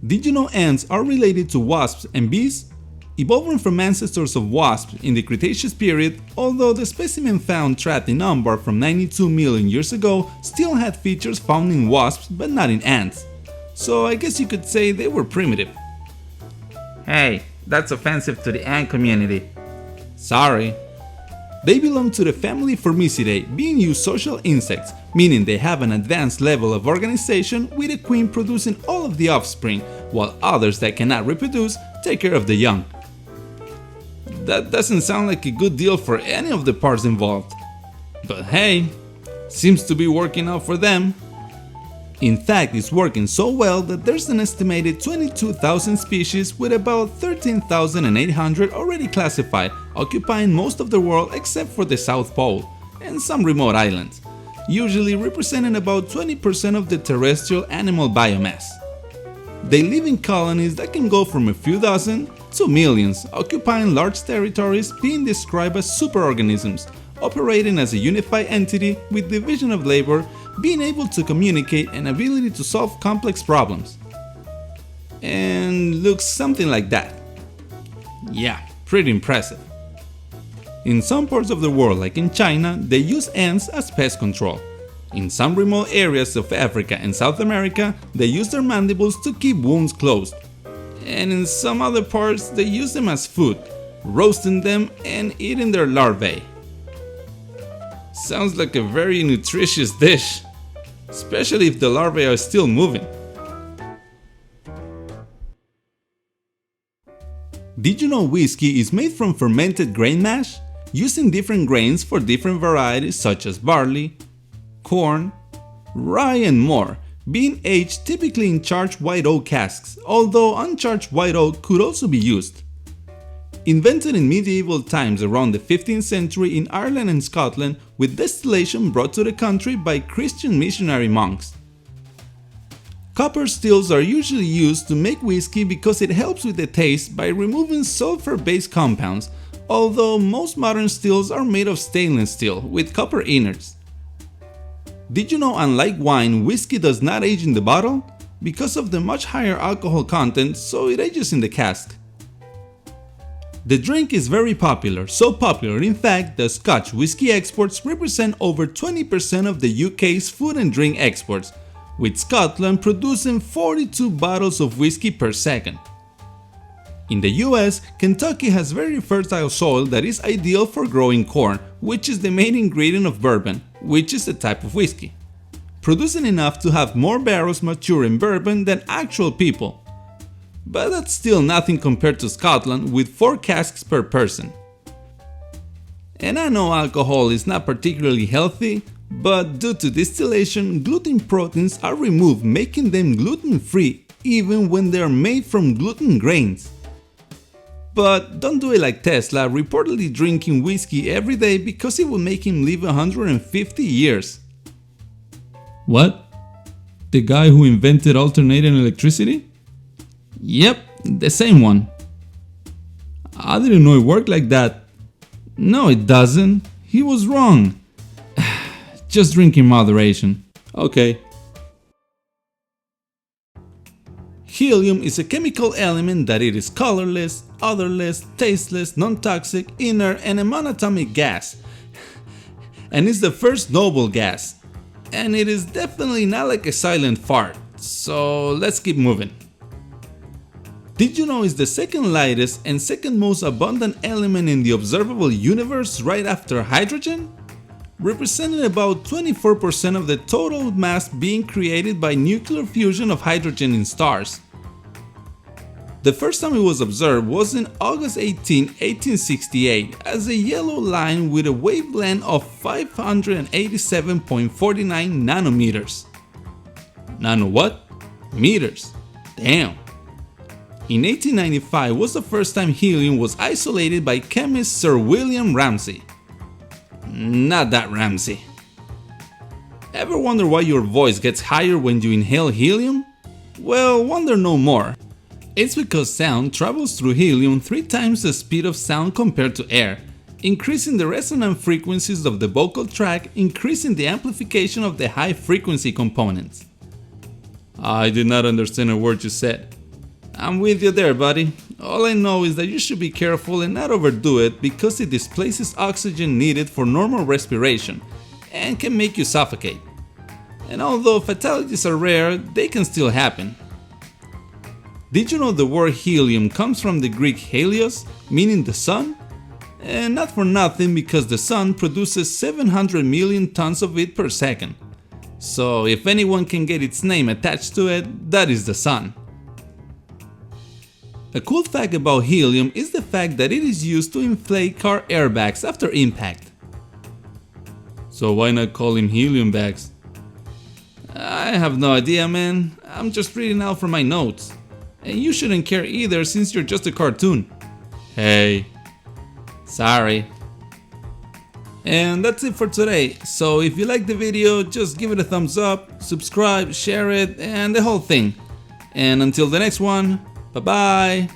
Did you know ants are related to wasps and bees? Evolving from ancestors of wasps in the Cretaceous period, although the specimen found trapped in Umbar from 92 million years ago still had features found in wasps but not in ants. So I guess you could say they were primitive. Hey, that's offensive to the ant community. Sorry. They belong to the family Formicidae, being eusocial insects, meaning they have an advanced level of organization with a queen producing all of the offspring, while others that cannot reproduce take care of the young. That doesn't sound like a good deal for any of the parts involved. But hey, seems to be working out for them. In fact, it's working so well that there's an estimated 22,000 species with about 13,800 already classified, occupying most of the world except for the South Pole and some remote islands, usually representing about 20% of the terrestrial animal biomass. They live in colonies that can go from a few dozen to millions, occupying large territories, being described as superorganisms, operating as a unified entity with division of labor, being able to communicate and ability to solve complex problems. And looks something like that. Yeah, pretty impressive. In some parts of the world, like in China, they use ants as pest control. In some remote areas of Africa and South America, they use their mandibles to keep wounds closed. And in some other parts, they use them as food, roasting them and eating their larvae. Sounds like a very nutritious dish, especially if the larvae are still moving. Did you know whiskey is made from fermented grain mash, using different grains for different varieties such as barley, corn, rye and more, being aged typically in charged white oak casks, although uncharged white oak could also be used. Invented in medieval times around the 15th century in Ireland and Scotland, with distillation brought to the country by Christian missionary monks. Copper stills are usually used to make whiskey because it helps with the taste by removing sulfur-based compounds, although most modern stills are made of stainless steel with copper innards. Did you know, unlike wine, whiskey does not age in the bottle? Because of the much higher alcohol content, so it ages in the cask. The drink is very popular, so popular in fact that Scotch whisky exports represent over 20% of the UK's food and drink exports, with Scotland producing 42 bottles of whiskey per second. In the US, Kentucky has very fertile soil that is ideal for growing corn, which is the main ingredient of bourbon, which is a type of whiskey, producing enough to have more barrels mature in bourbon than actual people. But that's still nothing compared to Scotland with 4 casks per person. And I know alcohol is not particularly healthy, but due to distillation, gluten proteins are removed, making them gluten-free even when they are made from gluten grains. But don't do it like Tesla, reportedly drinking whiskey every day because it will make him live 150 years. What? The guy who invented alternating electricity? Yep, the same one. I didn't know it worked like that. No, it doesn't. He was wrong. Just drink in moderation. Okay. Helium is a chemical element that it is colorless, odorless, tasteless, non-toxic, inert, and a monatomic gas. And it's the first noble gas. And it is definitely not like a silent fart. So let's keep moving. Did you know it's the second lightest and second most abundant element in the observable universe right after hydrogen? Representing about 24% of the total mass being created by nuclear fusion of hydrogen in stars. The first time it was observed was in August 18, 1868 as a yellow line with a wavelength of 587.49 nanometers. Nano what? Meters. Damn. In 1895 was the first time helium was isolated by chemist Sir William Ramsay. Not that Ramsay. Ever wonder why your voice gets higher when you inhale helium? Well, wonder no more. It's because sound travels through helium 3 times the speed of sound compared to air, increasing the resonant frequencies of the vocal tract, increasing the amplification of the high frequency components. I did not understand a word you said. I'm with you there, buddy. All I know is that you should be careful and not overdo it because it displaces oxygen needed for normal respiration and can make you suffocate. And although fatalities are rare, they can still happen. Did you know the word helium comes from the Greek helios, meaning the sun? And not for nothing, because the sun produces 700 million tons of it per second. So if anyone can get its name attached to it, that is the sun. A cool fact about helium is the fact that it is used to inflate car airbags after impact. So why not call them helium bags? I have no idea, man. I'm just reading out from my notes. And you shouldn't care either since you're just a cartoon. Hey. Sorry. And that's it for today. So if you like the video, just give it a thumbs up, subscribe, share it, and the whole thing. And until the next one, bye bye.